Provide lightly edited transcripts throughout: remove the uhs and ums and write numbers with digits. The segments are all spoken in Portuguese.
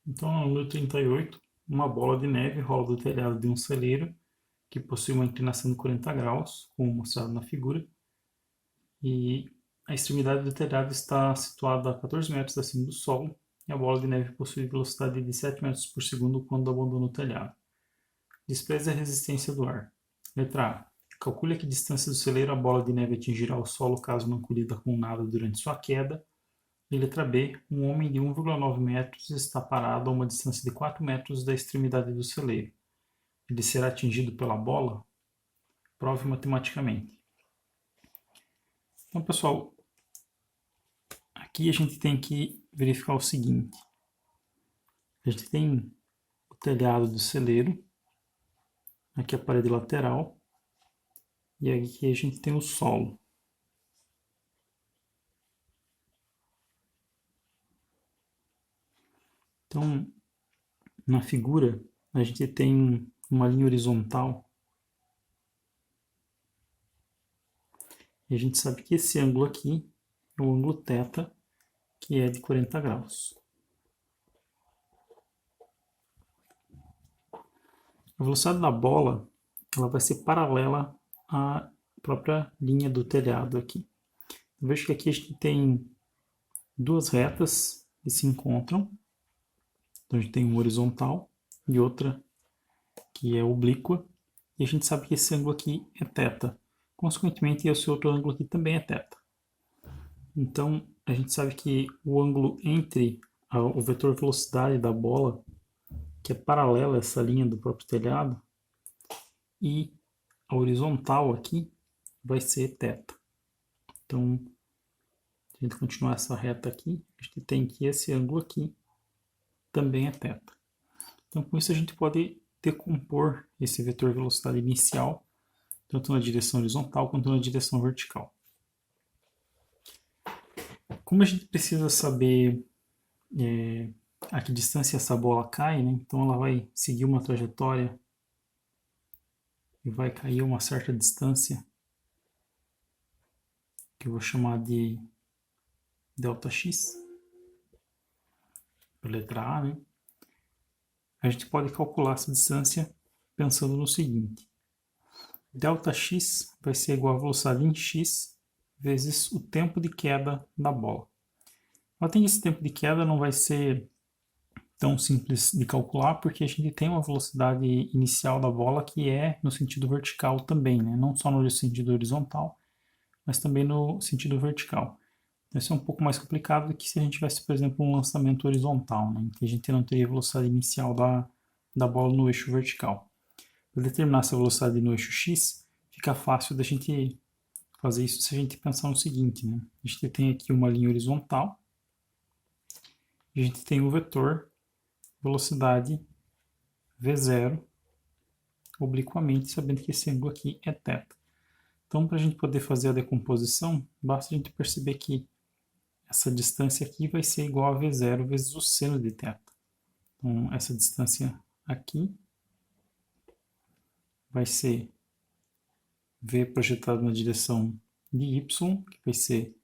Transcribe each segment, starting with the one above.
Então, no número 38, uma bola de neve rola do telhado de um celeiro que possui uma inclinação de 40 graus, como mostrado na figura, e a extremidade do telhado está situada a 14 metros acima do solo, e a bola de neve possui velocidade de 7 metros por segundo quando abandona o telhado. Despreze a resistência do ar. Letra A. Calcule a que distância do celeiro a bola de neve atingirá o solo caso não colida com nada durante sua queda. E letra B. Um homem de 1,9 metros está parado a uma distância de 4 metros da extremidade do celeiro. Ele será atingido pela bola? Prove matematicamente. Então, pessoal, aqui a gente tem que verificar o seguinte. A gente tem o telhado do celeiro, aqui a parede lateral, e aqui a gente tem o solo. Então, na figura, a gente tem uma linha horizontal, e a gente sabe que esse ângulo aqui é o ângulo θ, que é de 40 graus. A velocidade da bola ela vai ser paralela à própria linha do telhado aqui. Eu vejo que aqui a gente tem duas retas que se encontram. Então a gente tem uma horizontal e outra que é oblíqua. E a gente sabe que esse ângulo aqui é θ. Consequentemente, esse outro ângulo aqui também é θ. Então a gente sabe que o ângulo entre o vetor velocidade da bola, que é paralelo a essa linha do próprio telhado, e a horizontal aqui vai ser θ. Então, se a gente continuar essa reta aqui, a gente tem que esse ângulo aqui também é θ. Então, com isso a gente pode decompor esse vetor velocidade inicial, tanto na direção horizontal quanto na direção vertical. Como a gente precisa saber a que distância essa bola cai, né? Então ela vai seguir uma trajetória e vai cair a uma certa distância, que eu vou chamar de ΔX, a letra A, né? A gente pode calcular essa distância pensando no seguinte. ΔX vai ser igual a velocidade em x vezes o tempo de queda da bola. Ela tem esse tempo de queda, não vai ser tão simples de calcular, porque a gente tem uma velocidade inicial da bola que é no sentido vertical também, né? Não só no sentido horizontal, mas também no sentido vertical. Isso é um pouco mais complicado do que se a gente tivesse, por exemplo, um lançamento horizontal, né? Em que a gente não teria a velocidade inicial da bola no eixo vertical. Para determinar essa velocidade no eixo x, fica fácil da gente fazer isso se a gente pensar no seguinte, né? A gente tem aqui uma linha horizontal, e a gente tem o vetor velocidade v0 obliquamente, sabendo que esse ângulo aqui é θ. Então, para a gente poder fazer a decomposição, basta a gente perceber que essa distância aqui vai ser igual a v0 vezes o seno de θ. Então, essa distância aqui vai ser v projetado na direção de y, que vai ser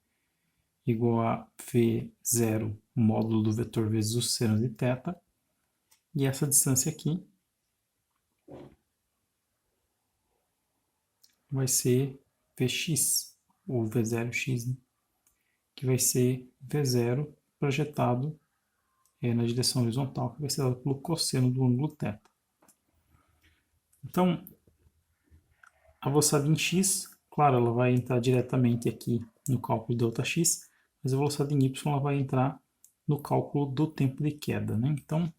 igual a v0 módulo do vetor vezes o seno de θ. E essa distância aqui vai ser Vx, ou V0x, né? Que vai ser V0 projetado na direção horizontal, que vai ser dado pelo cosseno do ângulo θ. Então, a velocidade em x, claro, ela vai entrar diretamente aqui no cálculo de ΔX, mas a velocidade em y ela vai entrar no cálculo do tempo de queda, né? Então, em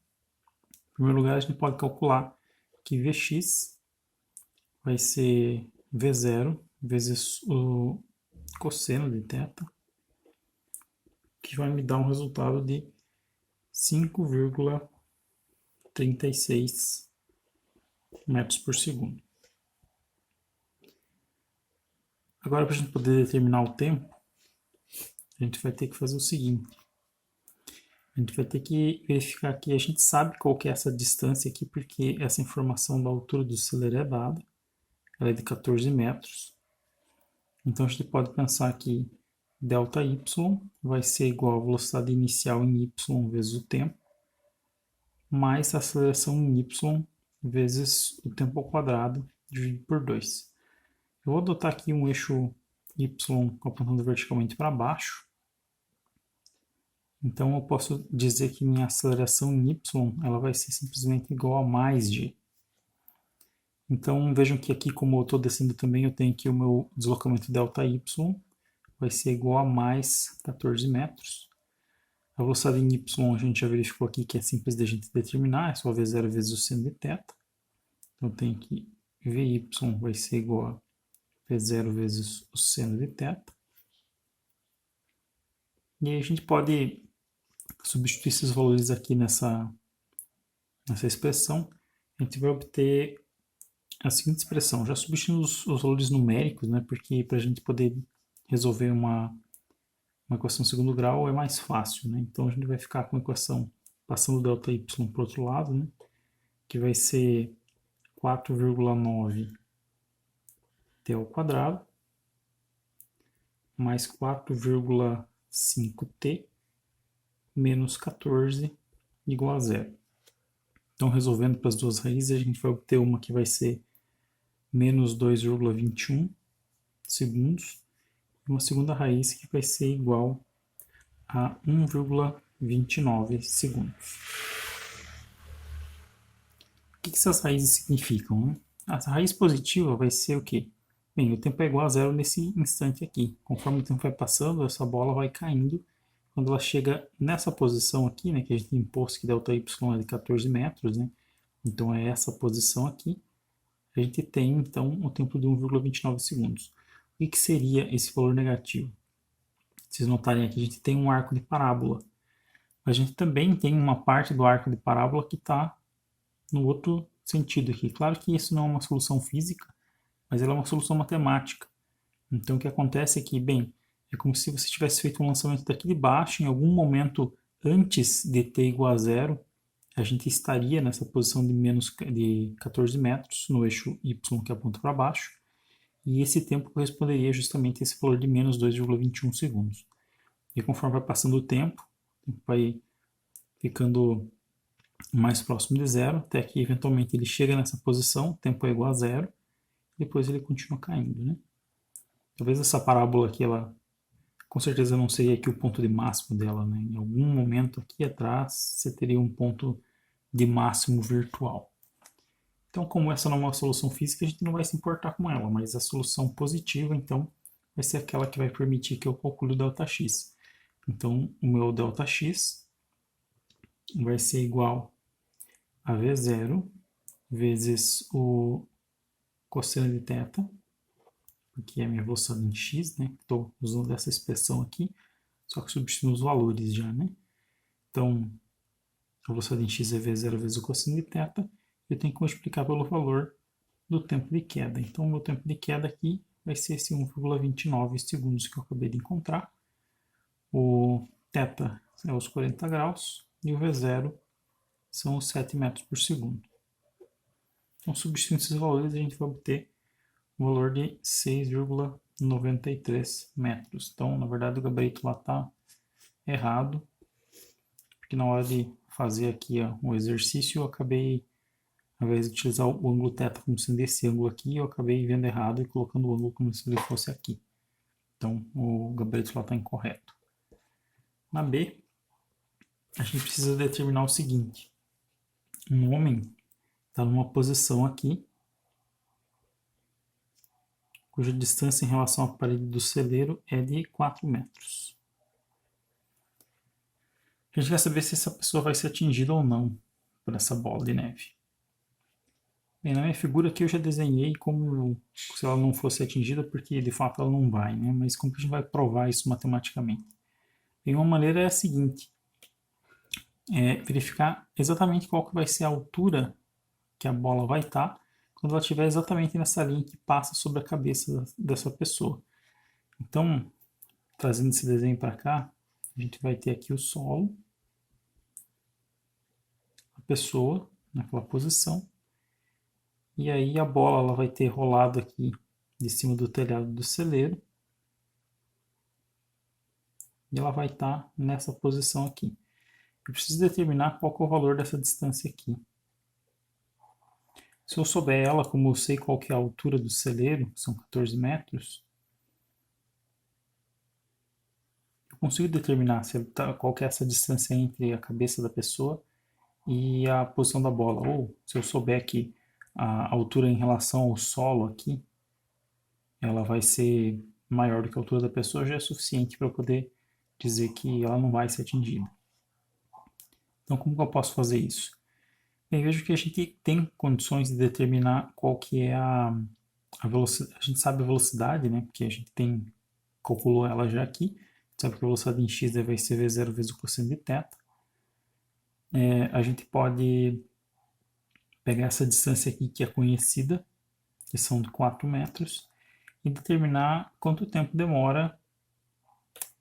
primeiro lugar, a gente pode calcular que Vx vai ser V0 vezes o cosseno de θ, que vai me dar um resultado de 5,36 metros por segundo. Agora, para a gente poder determinar o tempo, a gente vai ter que fazer o seguinte. A gente vai ter que verificar que a gente sabe qual que é essa distância aqui, porque essa informação da altura do celeiro é dada. Ela é de 14 metros. Então, a gente pode pensar que ΔY vai ser igual à velocidade inicial em y vezes o tempo. mais a aceleração em y vezes o tempo ao quadrado dividido por 2. Eu vou adotar aqui um eixo y apontando verticalmente para baixo. Então eu posso dizer que minha aceleração em y ela vai ser simplesmente igual a mais g. Então vejam que aqui, como eu estou descendo também, eu tenho que o meu deslocamento ΔY vai ser igual a mais 14 metros. A velocidade em y a gente já verificou aqui que é simples de a gente determinar, é só V0 vezes o seno de θ. Então eu tenho que Vy vai ser igual a V0 vezes o seno de θ. E aí a gente pode substituir esses valores aqui nessa expressão. A gente vai obter a seguinte expressão, já substituindo os valores numéricos, né, porque para a gente poder resolver uma equação de segundo grau é mais fácil, né? Então a gente vai ficar com a equação passando o ΔY para o outro lado, né, que vai ser 4,9 t ao quadrado mais 4,5t menos 14 igual a zero. Então, resolvendo para as duas raízes, a gente vai obter uma que vai ser menos 2,21 segundos e uma segunda raiz que vai ser igual a 1,29 segundos. O que essas raízes significam, né? A raiz positiva vai ser o quê? Bem, o tempo é igual a zero nesse instante aqui. Conforme o tempo vai passando, essa bola vai caindo. Quando ela chega nessa posição aqui, né, que a gente impôs que ΔY é de 14 metros, né? Então é essa posição aqui. A gente tem, então, o tempo de 1,29 segundos. O que seria esse valor negativo? Vocês notarem aqui, a gente tem um arco de parábola. A gente também tem uma parte do arco de parábola que está no outro sentido aqui. Claro que isso não é uma solução física, mas ela é uma solução matemática. Então o que acontece é que, bem, é como se você tivesse feito um lançamento daqui de baixo, em algum momento antes de t igual a zero, a gente estaria nessa posição de 14 metros no eixo y que aponta para baixo, e esse tempo corresponderia justamente a esse valor de menos 2,21 segundos. E conforme vai passando o tempo vai ficando mais próximo de zero, até que eventualmente ele chega nessa posição, o tempo é igual a zero, e depois ele continua caindo, né? Talvez essa parábola aqui, ela com certeza não seria aqui o ponto de máximo dela, né? Em algum momento aqui atrás você teria um ponto de máximo virtual. Então, como essa não é uma solução física, a gente não vai se importar com ela, mas a solução positiva, então, vai ser aquela que vai permitir que eu calcule o ΔX. Então, o meu ΔX vai ser igual a V0 vezes o cosseno de θ, porque é a minha velocidade em x, né? Estou usando essa expressão aqui, só que substituindo os valores já, né? Então, a velocidade em x é V0 vezes o cosseno de θ, eu tenho que multiplicar pelo valor do tempo de queda. Então, o meu tempo de queda aqui vai ser esse 1,29 segundos que eu acabei de encontrar. O θ é os 40 graus e o V0 são os 7 metros por segundo. Então, substituindo esses valores, a gente vai obter o valor de 6,93 metros. Então, na verdade, o gabarito lá está errado, porque na hora de fazer aqui o exercício, eu acabei, ao invés de utilizar o ângulo θ como sendo esse ângulo aqui, eu acabei vendo errado e colocando o ângulo como se ele fosse aqui. Então, o gabarito lá está incorreto. Na B, a gente precisa determinar o seguinte. Um homem está numa posição aqui, cuja distância em relação à parede do celeiro é de 4 metros. A gente quer saber se essa pessoa vai ser atingida ou não por essa bola de neve. Bem, na minha figura aqui eu já desenhei como se ela não fosse atingida, porque de fato ela não vai, né? Mas como que a gente vai provar isso matematicamente? Bem, uma maneira é a seguinte, verificar exatamente qual que vai ser a altura que a bola vai estar quando ela estiver exatamente nessa linha que passa sobre a cabeça dessa pessoa. Então, trazendo esse desenho para cá, a gente vai ter aqui o solo, a pessoa naquela posição, e aí a bola ela vai ter rolado aqui de cima do telhado do celeiro, e ela vai estar nessa posição aqui. eu preciso determinar qual que é o valor dessa distância aqui. Se eu souber ela, como eu sei qual que é a altura do celeiro, que são 14 metros, eu consigo determinar qual que é essa distância entre a cabeça da pessoa e a posição da bola. Ou, se eu souber que a altura em relação ao solo aqui, ela vai ser maior do que a altura da pessoa, já é suficiente para eu poder dizer que ela não vai ser atingida. Então, como que eu posso fazer isso? Bem, vejo que a gente tem condições de determinar qual que é a velocidade. A gente sabe a velocidade, né? Porque a gente calculou ela já aqui. A gente sabe que a velocidade em x vai ser v0 vezes o cosseno de θ. A gente pode pegar essa distância aqui que é conhecida, que são de 4 metros, e determinar quanto tempo demora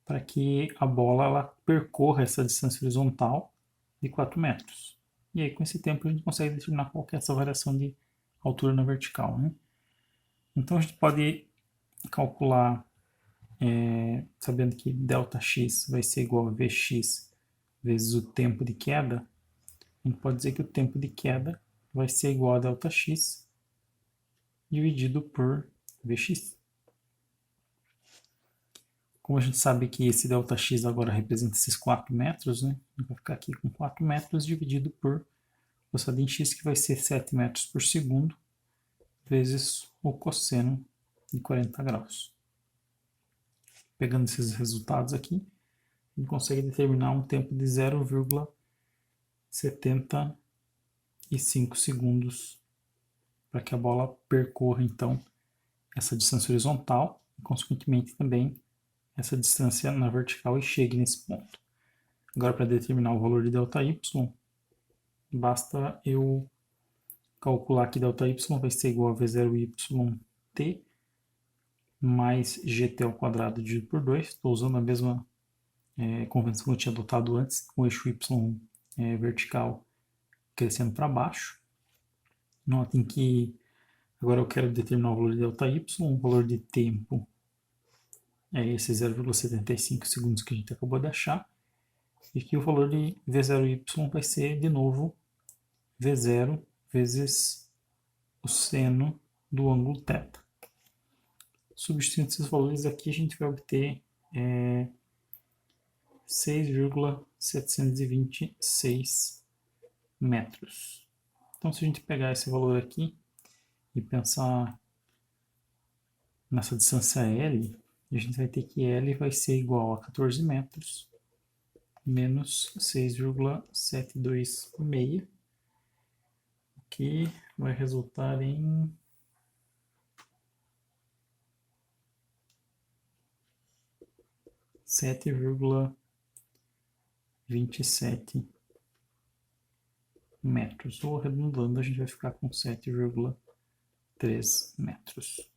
para que a bola ela percorra essa distância horizontal de 4 metros. E aí, com esse tempo, a gente consegue determinar qual que é essa variação de altura na vertical. Né? Então, a gente pode calcular, sabendo que ΔX vai ser igual a Vx vezes o tempo de queda, a gente pode dizer que o tempo de queda vai ser igual a ΔX dividido por Vx. Como a gente sabe que esse ΔX agora representa esses 4 metros, né? Vai ficar aqui com 4 metros dividido por velocidade em x, que vai ser 7 metros por segundo, vezes o cosseno de 40 graus. Pegando esses resultados aqui, a gente consegue determinar um tempo de 0,75 segundos para que a bola percorra, então, essa distância horizontal e, consequentemente, também essa distância na vertical e chegue nesse ponto. Agora, para determinar o valor de ΔY, basta eu calcular que ΔY vai ser igual a V0YT mais GT ao quadrado dividido por 2. Estou usando a mesma convenção que eu tinha adotado antes, com o eixo Y vertical crescendo para baixo. Notem que agora eu quero determinar o valor de ΔY, o valor de tempo é esse 0,75 segundos que a gente acabou de achar. E que o valor de V0Y vai ser, de novo, V0 vezes o seno do ângulo θ. Substituindo esses valores aqui, a gente vai obter 6,726 metros. Então, se a gente pegar esse valor aqui e pensar nessa distância L, a gente vai ter que L vai ser igual a 14 metros menos 6,726, o que vai resultar em 7,27 metros. Ou arredondando, a gente vai ficar com 7,3 metros.